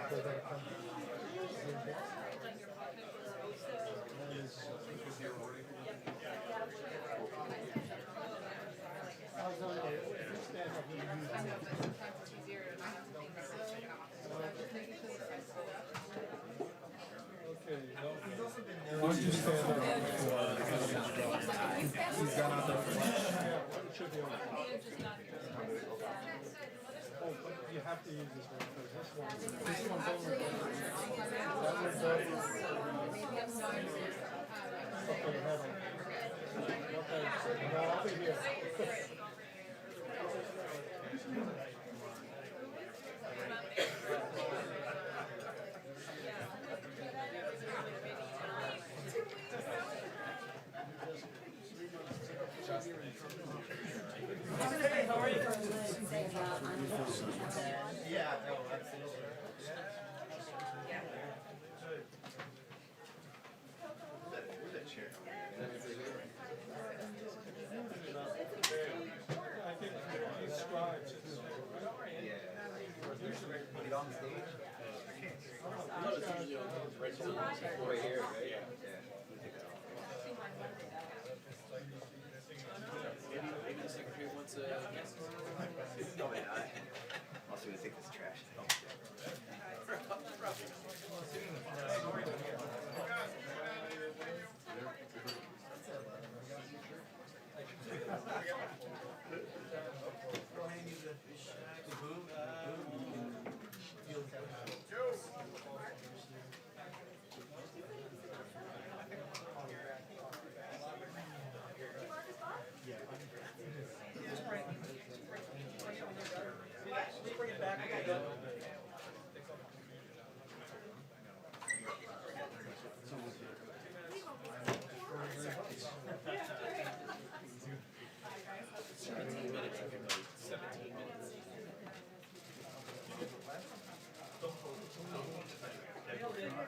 Why don't you stand up? He's got out there. It should be okay. Oh, but you have to use this one because this one's over. That one's over. Okay, hold on. Okay, no, I'll be here. How are you? Yeah, no, absolutely. Where's that chair? I think these scribes. Yeah. Get on stage? Right here, right? Yeah. Maybe the secretary wants a guest. No, man, I'm also gonna take this trash. Bring it back.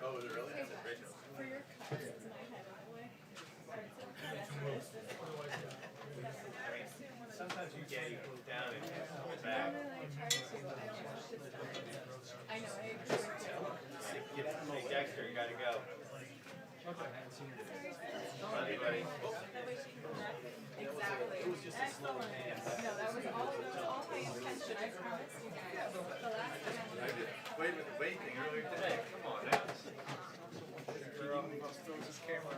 Oh, was it really? That's original. For your cuts, it's my head that way. Sometimes you get it down and No, back. no, I try to. I don't know. I know, I agree. Hey, Dexter, you gotta go. Bye, buddy. Exactly. It was just a slow hand. No, that was all my intention. I promise you guys. The last time I just played with the weight thing earlier today. Come on now. Girl, throws his camera.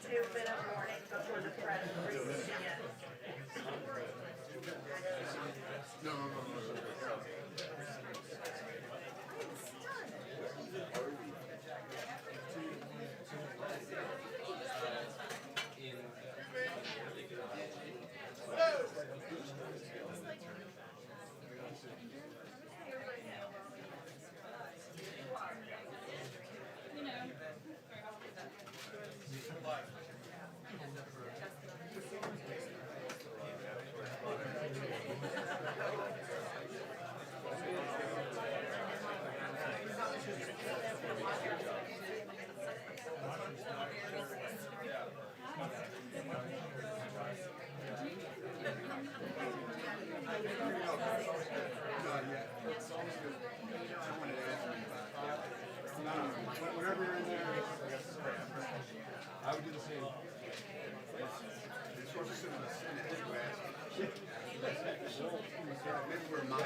Two bit of warning before the press release begins. Whenever you're in there, I would do the same. It's supposed to sit in the Senate. Maybe we're mine.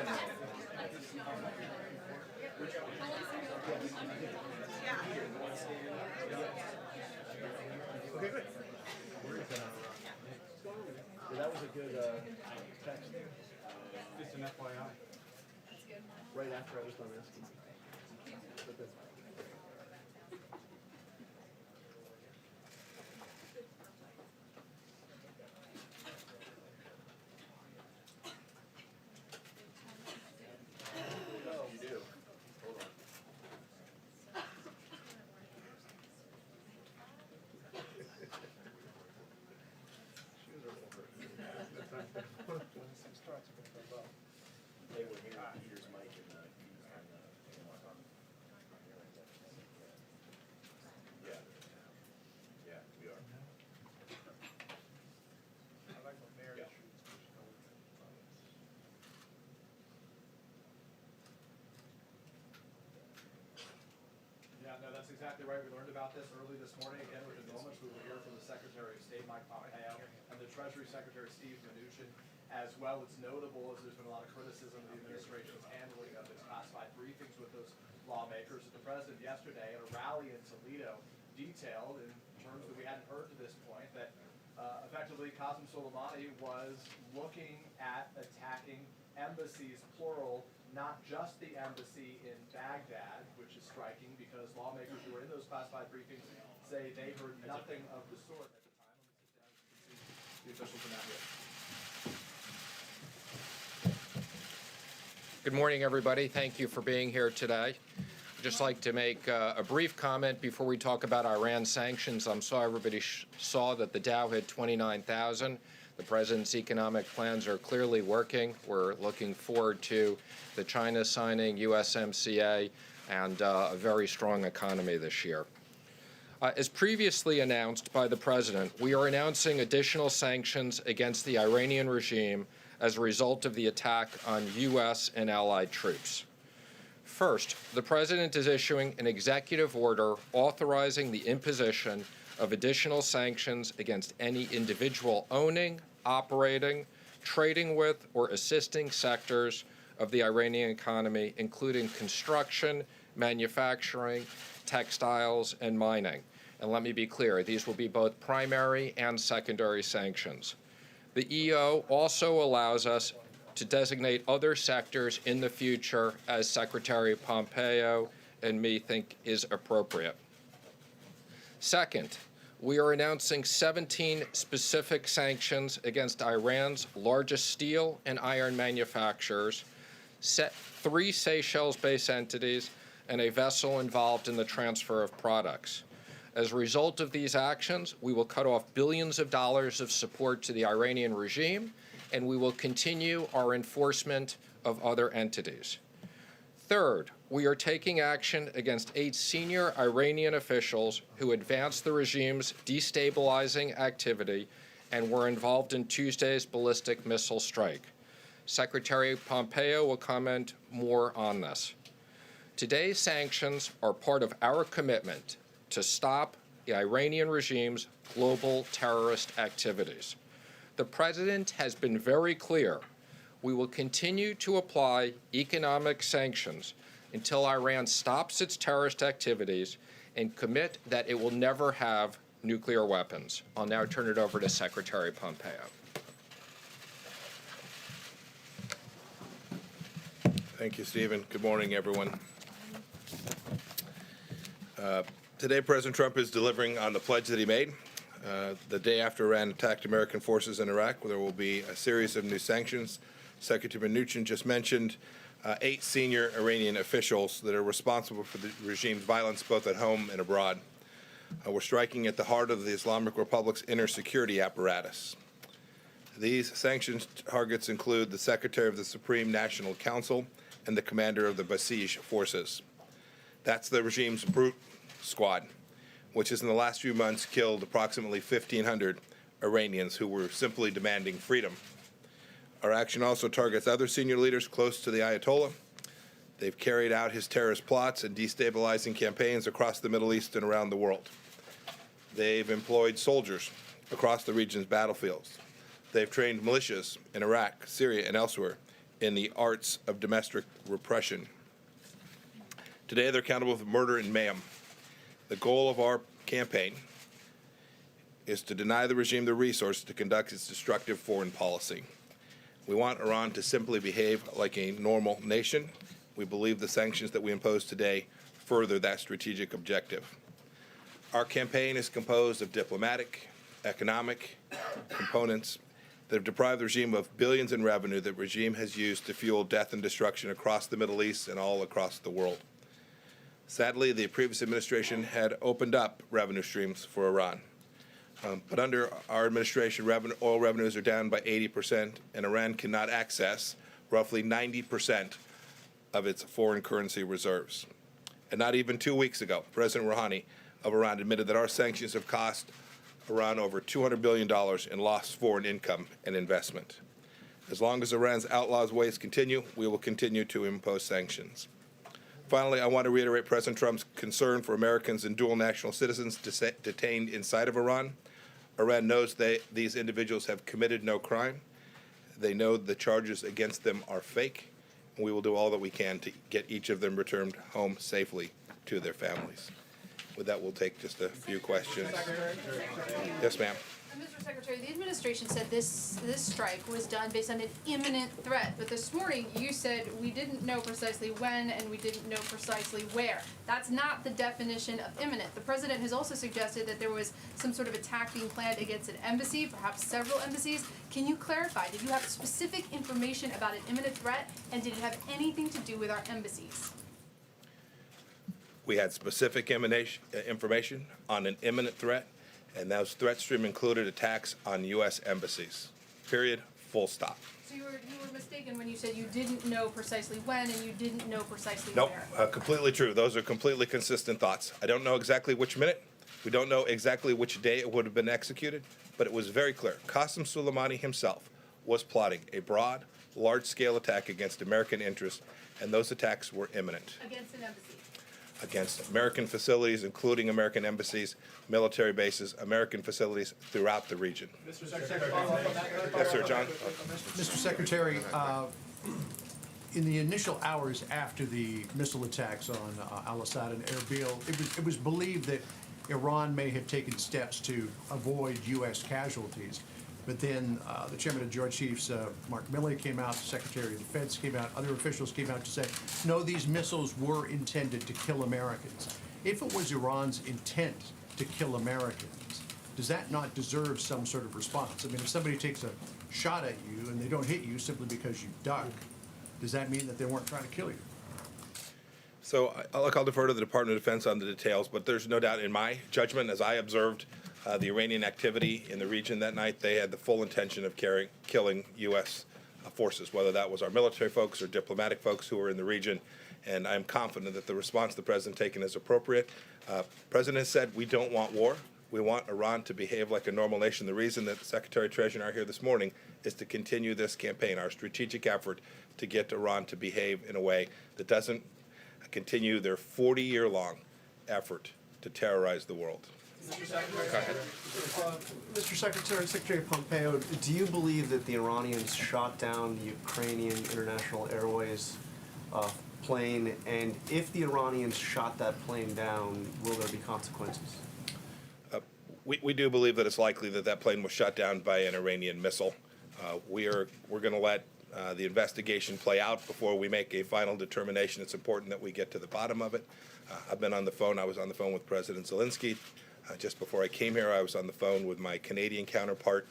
Okay, good. Yeah, that was a good text. Just an FYI. Right after I was done asking. But that's You do. Hold on. They were here, Peter's mic. exactly right. We learned about this early this morning. Again, within moments, we will hear from the Secretary of State, Mike Pompeo, and the Treasury Secretary, Steve Mnuchin, as well. It's notable as there's been a lot of criticism of the administration's handling of its classified briefings with those lawmakers. That the president yesterday at a rally in Toledo detailed, in terms that we hadn't heard to this point, that effectively Qasem Soleimani was looking at attacking embassies, plural, not just the embassy in Baghdad, which is striking because lawmakers who were in those classified briefings say they heard nothing of the sort at the time. Let me sit down so you can see the officials are not here. Good morning, everybody. Thank you for being here today. I'd just like to make a brief comment before we talk about Iran sanctions. I'm sure everybody saw that the Dow hit 29,000. The president's economic plans are clearly working. We're looking forward to the China signing, USMCA, and a very strong economy this year. As previously announced by the president, we are announcing additional sanctions against the Iranian regime as a result of the attack on U.S. and allied troops. First, the president is issuing an executive order authorizing the imposition of additional sanctions against any individual owning, operating, trading with, or assisting sectors of the Iranian economy, including construction, manufacturing, textiles, and mining. And let me be clear, these will be both primary and secondary sanctions. The EO also allows us to designate other sectors in the future as Secretary Pompeo and me think is appropriate. Second, we are announcing 17 specific sanctions against Iran's largest steel and iron manufacturers, 3 Seychelles-based entities, and a vessel involved in the transfer of products. As a result of these actions, we will cut off billions of dollars of support to the Iranian regime, and we will continue our enforcement of other entities. Third, we are taking action against 8 senior Iranian officials who advanced the regime's destabilizing activity and were involved in Tuesday's ballistic missile strike. Secretary Pompeo will comment more on this. Today's sanctions are part of our commitment to stop the Iranian regime's global terrorist activities. The president has been very clear. We will continue to apply economic sanctions until Iran stops its terrorist activities and commit that it will never have nuclear weapons. I'll now turn it over to Secretary Pompeo. Thank you, Stephen. Good morning, everyone. Today, President Trump is delivering on the pledge that he made. The day after Iran attacked American forces in Iraq, there will be a series of new sanctions. Secretary Mnuchin just mentioned 8 senior Iranian officials that are responsible for the regime's violence both at home and abroad. We're striking at the heart of the Islamic Republic's inner security apparatus. These sanctions targets include the Secretary of the Supreme National Council and the commander of the Basij forces. That's the regime's brute squad, which has in the last few months killed approximately 1,500 Iranians who were simply demanding freedom. Our action also targets other senior leaders close to the Ayatollah. They've carried out his terrorist plots and destabilizing campaigns across the Middle East and around the world. They've employed soldiers across the region's battlefields. They've trained militias in Iraq, Syria, and elsewhere in the arts of domestic repression. Today, they're accountable for murder and mayhem. The goal of our campaign is to deny the regime the resources to conduct its destructive foreign policy. We want Iran to simply behave like a normal nation. We believe the sanctions that we impose today further that strategic objective. Our campaign is composed of diplomatic, economic components that have deprived the regime of billions in revenue that the regime has used to fuel death and destruction across the Middle East and all across the world. Sadly, the previous administration had opened up revenue streams for Iran. But under our administration, oil revenues are down by 80%, and Iran cannot access roughly 90% of its foreign currency reserves. And not even 2 weeks ago, President Rouhani of Iran admitted that our sanctions have cost Iran over $200 billion in lost foreign income and investment. As long as Iran's outlaws ways continue, we will continue to impose sanctions. Finally, I want to reiterate President Trump's concern for Americans and dual national citizens detained inside of Iran. Iran knows these individuals have committed no crime. They know the charges against them are fake, and we will do all that we can to get each of them returned home safely to their families. With that, we'll take just a few questions. Yes, ma'am. Mr. Secretary, the administration said this strike was done based on an imminent threat, but this morning you said we didn't know precisely when and we didn't know precisely where. That's not the definition of imminent. The president has also suggested that there was some sort of attack being planned against an embassy, perhaps several embassies. Can you clarify? Did you have specific information about an imminent threat, and did it have anything to do with our embassies? We had specific information on an imminent threat, and those threat stream included attacks on U.S. embassies. Period. Full stop. So you were mistaken when you said you didn't know precisely when and you didn't know precisely Nope, where. completely true. Those are completely consistent thoughts. I don't know exactly which minute. We don't know exactly which day it would have been executed, but it was very clear. Qasem Soleimani himself was plotting a broad, large-scale attack against American interests, and those attacks were imminent. Against an embassy. Against American facilities, including American embassies, military bases, American facilities throughout the region. Mr. Secretary, follow up on that. Yes, sir, John. Mr. Secretary, in the initial hours after the missile attacks on al-Assad and Erbil, it was believed that Iran may have taken steps to avoid U.S. casualties. But then the chairman of Joint Chiefs, Mark Milley, came out, the Secretary of Defense came out, other officials came out to say, no, these missiles were intended to kill Americans. If it was Iran's intent to kill Americans, does that not deserve some sort of response? I mean, if somebody takes a shot at you and they don't hit you simply because you duck, does that mean that they weren't trying to kill you? So I'll defer to the Department of Defense on the details, but there's no doubt in my judgment, as I observed the Iranian activity in the region that night, they had the full intention of killing U.S. Forces, whether that was our military folks or diplomatic folks who were in the region. And I'm confident that the response the President taken is appropriate. President has said we don't want war. We want Iran to behave like a normal nation. The reason that the Secretary of Treasury and I are here this morning is to continue this campaign, our strategic effort to get Iran to behave in a way that doesn't continue their 40-year-long effort to terrorize the world. Mr. Secretary, Secretary Pompeo, do you believe that the Iranians shot down the Ukrainian International Airways plane? And if the Iranians shot that plane down, will there be consequences? We do believe that it's likely that that plane was shot down by an Iranian missile. We're going to let the investigation play out before we make a final determination. It's important that we get to the bottom of it. I've been on the phone. I was on the phone with President Zelensky. Just before I came here, I was on the phone with my Canadian counterpart.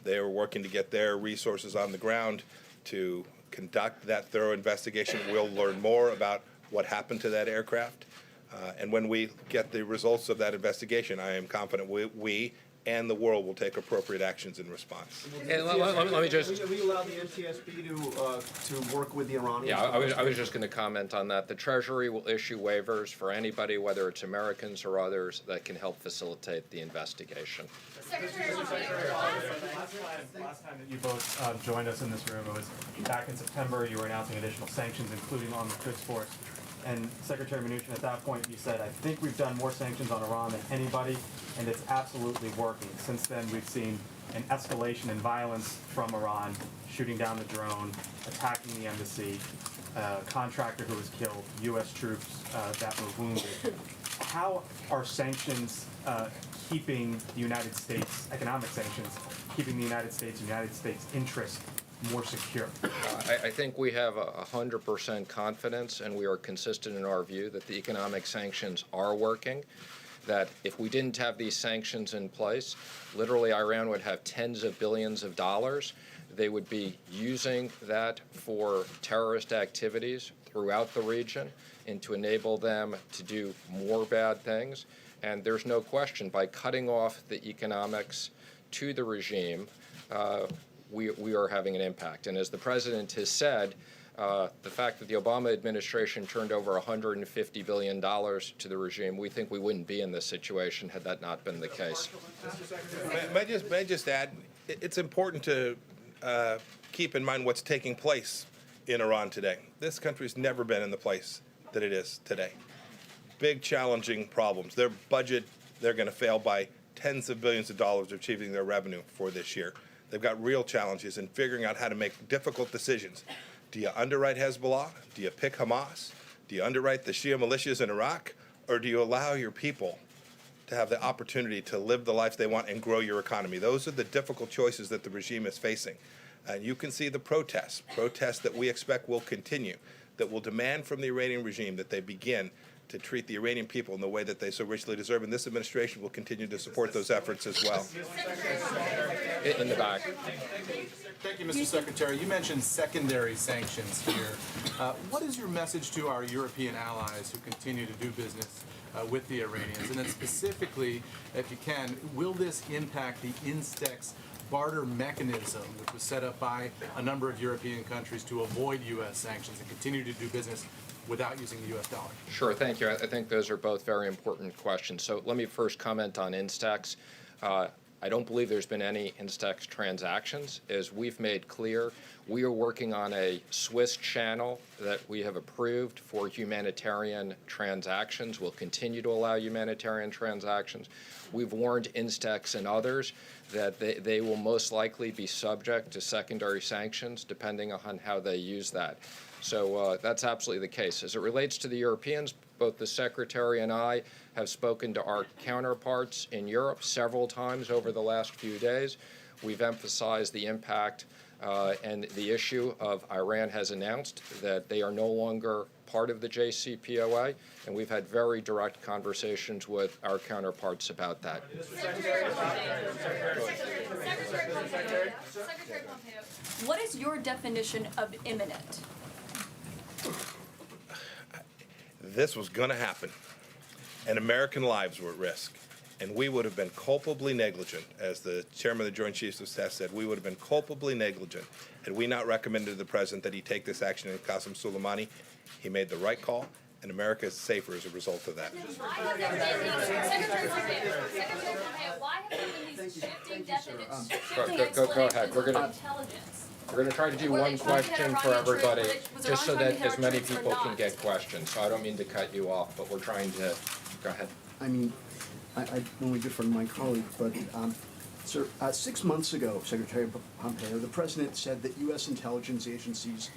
They were working to get their resources on the ground to conduct that thorough investigation. We'll learn more about what happened to that aircraft. And when we get the results of that investigation, I am confident we and the world will take appropriate actions in response. And let me just... Will you allow the NTSB to work with the Iranians? Yeah, I was just going to comment on that. The Treasury will issue waivers for anybody, whether it's Americans or others, that can help facilitate the investigation. Secretary Last time that you both joined us in this room, it was back in September. You were announcing additional sanctions, including on the Quds Force. And Secretary Mnuchin, at that point, you said, I think we've done more sanctions on Iran than anybody, and it's absolutely working. Since then, we've seen an escalation in violence from Iran, shooting down the drone, attacking the embassy, a contractor who was killed, U.S. troops that were wounded. How are sanctions keeping the United States, economic sanctions, keeping the United States interests more secure? I think we have 100% confidence, and we are consistent in our view that the economic sanctions are working, that if we didn't have these sanctions in place, literally Iran would have tens of billions of dollars. They would be using that for terrorist activities throughout the region and to enable them to do more bad things. And there's no question, by cutting off the economics to the regime, we are having an impact. And as the President has said, the fact that the Obama administration turned over $150 billion to the regime, we think we wouldn't be in this situation had that not been the case. May I just add, it's important to keep in mind what's taking place in Iran today. This country's never been in the place than it is today. Big, challenging problems. Their budget, they're going to fail by tens of billions of dollars achieving their revenue for this year. They've got real challenges in figuring out how to make difficult decisions. Do you underwrite Hezbollah? Do you pick Hamas? Do you underwrite the Shia militias in Iraq? Or do you allow your people to have the opportunity to live the life they want and grow your economy? Those are the difficult choices that the regime is facing. And you can see the protests that we expect will continue, that will demand from the Iranian regime that they begin to treat the Iranian people in the way that they so richly deserve. And this administration will continue to support those efforts as well. In the back. Thank you, Mr. Secretary. You mentioned secondary sanctions here. What is your message to our European allies who continue to do business with the Iranians? And then specifically, if you can, will this impact the INSTEX barter mechanism, which was set up by a number of European countries to avoid U.S. sanctions and continue to do business without using the U.S. dollar? Sure, thank you. I think those are both very important questions. So let me first comment on INSTEX. I don't believe there's been any INSTEX transactions. As we've made clear, we are working on a Swiss channel that we have approved for humanitarian transactions. We'll continue to allow humanitarian transactions. We've warned INSTEX and others that they will most likely be subject to secondary sanctions depending on how they use that. So that's absolutely the case. As it relates to the Europeans, both the Secretary and I have spoken to our counterparts in Europe several times over the last few days. We've emphasized the impact and the issue of Iran has announced that they are no longer part of the JCPOA, and we've had very direct conversations with our counterparts about that. Secretary Pompeo, What is your definition of imminent? This was going to happen, and American lives were at risk, and we would have been culpably negligent, as the chairman of the Joint Chiefs of Staff said. We would have been culpably negligent had we not recommended to the president that he take this action in Qasem Soleimani. He made the right call, and America is safer as a result of that. Secretary Pompeo, why have there been these shifting definitions, shifting Go ahead. We're gonna- intelligence? We're going to try to do one question for everybody, just so that as many people can get questions. So I don't mean to cut you off, but we're trying to, go ahead. I mean, I only differ from my colleague, but sir, 6 months ago, Secretary Pompeo, the president said that U.S. intelligence agencies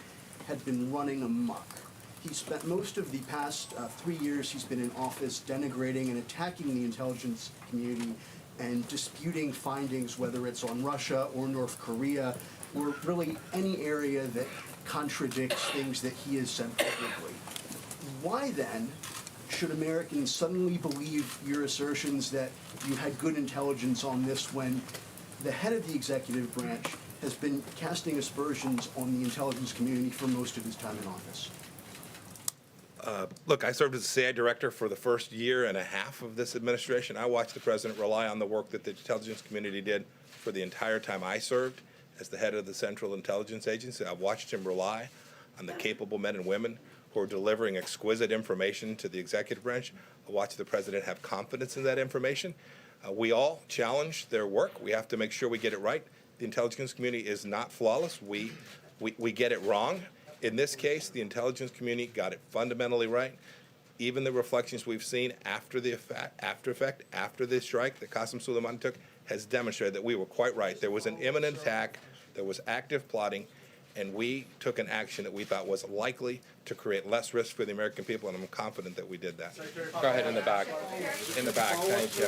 had been running amok. He spent most of the past 3 years he's been in office denigrating and attacking the intelligence community and disputing findings, whether it's on Russia or North Korea, or really any area that contradicts things that he has said publicly. Why then should Americans suddenly believe your assertions that you had good intelligence on this when the head of the executive branch has been casting aspersions on the intelligence community for most of his time in office? Look, I served as the CIA director for the first year and a half of this administration. I watched the president rely on the work that the intelligence community did for the entire time I served as the head of the Central Intelligence Agency. I've watched him rely on the capable men and women who are delivering exquisite information to the executive branch. I watched the president have confidence in that information. We all challenge their work. We have to make sure we get it right. The intelligence community is not flawless. We get it wrong. In this case, the intelligence community got it fundamentally right. Even the reflections we've seen after the after the strike that Qasem Soleimani took has demonstrated that we were quite right. There was an imminent attack, there was active plotting, and we took an action that we thought was likely to create less risk for the American people, and I'm confident that we did that. Go ahead in the back. In the back, thank you.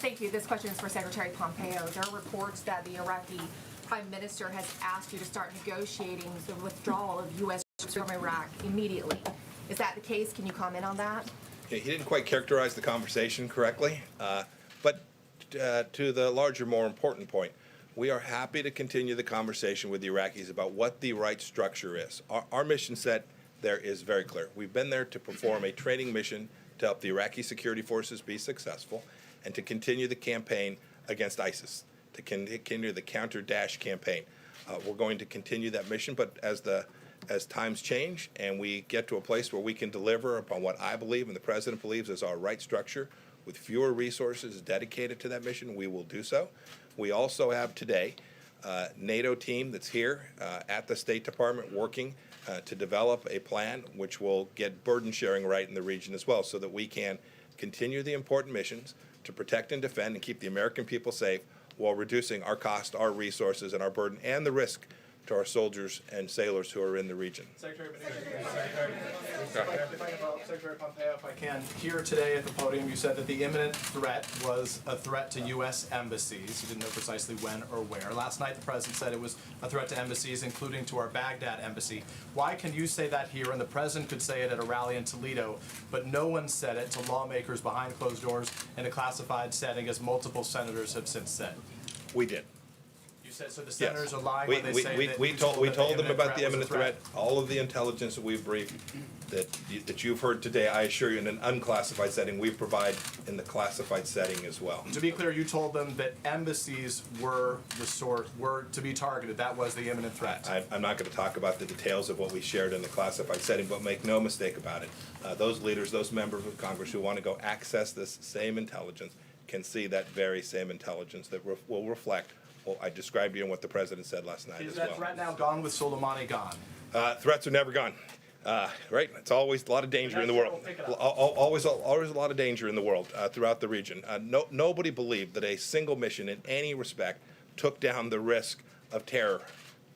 Thank you. This question is for Secretary Pompeo. There are reports that the Iraqi Prime Minister has asked you to start negotiating the withdrawal of U.S. troops from Iraq immediately. Is that the case? Can you comment on that? Yeah, he didn't quite characterize the conversation correctly, but to the larger, more important point, we are happy to continue the conversation with the Iraqis about what the right structure is. Our mission set there is very clear. We've been there to perform a training mission to help the Iraqi security forces be successful and to continue the campaign against ISIS, to continue the counter-Daesh campaign. We're going to continue that mission, but as times change and we get to a place where we can deliver upon what I believe and the President believes is our right structure with fewer resources dedicated to that mission, we will do so. We also have today NATO team that's here at the State Department working to develop a plan which will get burden sharing right in the region as well, so that we can continue the important missions to protect and defend and keep the American people safe while reducing our cost, our resources, and our burden and the risk to our soldiers and sailors who are in the region. Secretary Pompeo, if I can, here today at the podium, you said that the imminent threat was a threat to U.S. embassies. You didn't know precisely when or where. Last night, the president said it was a threat to embassies, including to our Baghdad embassy. Why can you say that here, and the president could say it at a rally in Toledo, but no one said it to lawmakers behind closed doors in a classified setting, as multiple senators have since said? We did. You said, so the senators are lying We, when they we, say we, that we you told, we told them about the was a imminent threat. All of the intelligence that we've briefed, that you've heard today, I assure you, in an unclassified setting, we provide in the classified setting as well. To be clear, you told them that embassies were to be targeted. That was the imminent threat. I'm not going to talk about the details of what we shared in the classified setting, but make no mistake about it. Those leaders, those members of Congress who want to go access this same intelligence can see that very same intelligence that will reflect what I described to you and what the president said last night Is as well. that threat now gone with Soleimani gone? Threats are never gone. Right? It's always a lot of danger in the world. Always a lot of danger in the world throughout the region. Nobody believed that a single mission in any respect took down the risk of terror.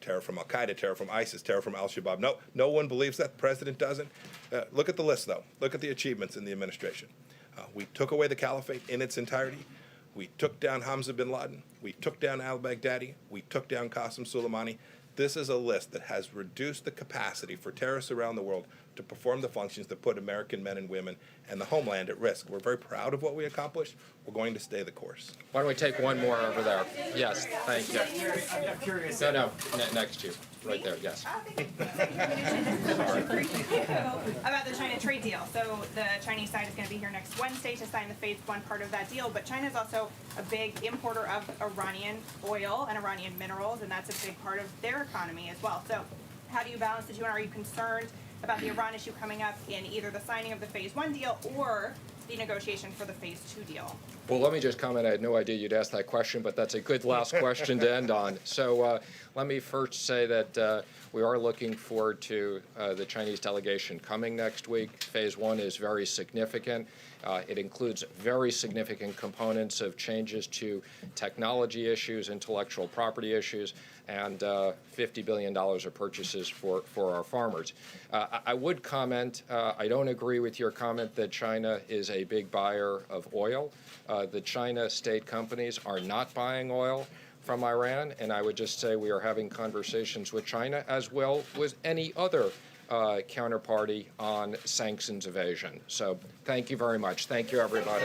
Terror from Al-Qaeda, terror from ISIS, terror from Al-Shabaab. No one believes that. The president doesn't. Look at the list, though. Look at the achievements in the administration. We took away the caliphate in its entirety. We took down Hamza bin Laden. We took down al-Baghdadi. We took down Qasem Soleimani. This is a list that has reduced the capacity for terrorists around the world to perform the functions that put American men and women and the homeland at risk. We're very proud of what we accomplished. We're going to stay the course. Why don't we take one more over there? Yes, thank you. I'm curious. No, next to you, right there, yes. About the China trade deal. So the Chinese side is going to be here next Wednesday to sign the phase one part of that deal, but China is also a big importer of Iranian oil and Iranian minerals, and that's a big part of their economy as well. So how do you balance the two, and are you concerned about the Iran issue coming up in either the signing of the phase one deal or the negotiation for the phase two deal? Well, let me just comment. I had no idea you'd ask that question, but that's a good last question to end on. So let me first say that we are looking forward to the Chinese delegation coming next week. Phase one is very significant. It includes very significant components of changes to technology issues, intellectual property issues, and $50 billion of purchases for our farmers. I would comment, I don't agree with your comment that China is a big buyer of oil. The China state companies are not buying oil from Iran, and I would just say we are having conversations with China as well with any other counterparty on sanctions evasion. So thank you very much. Thank you, everybody.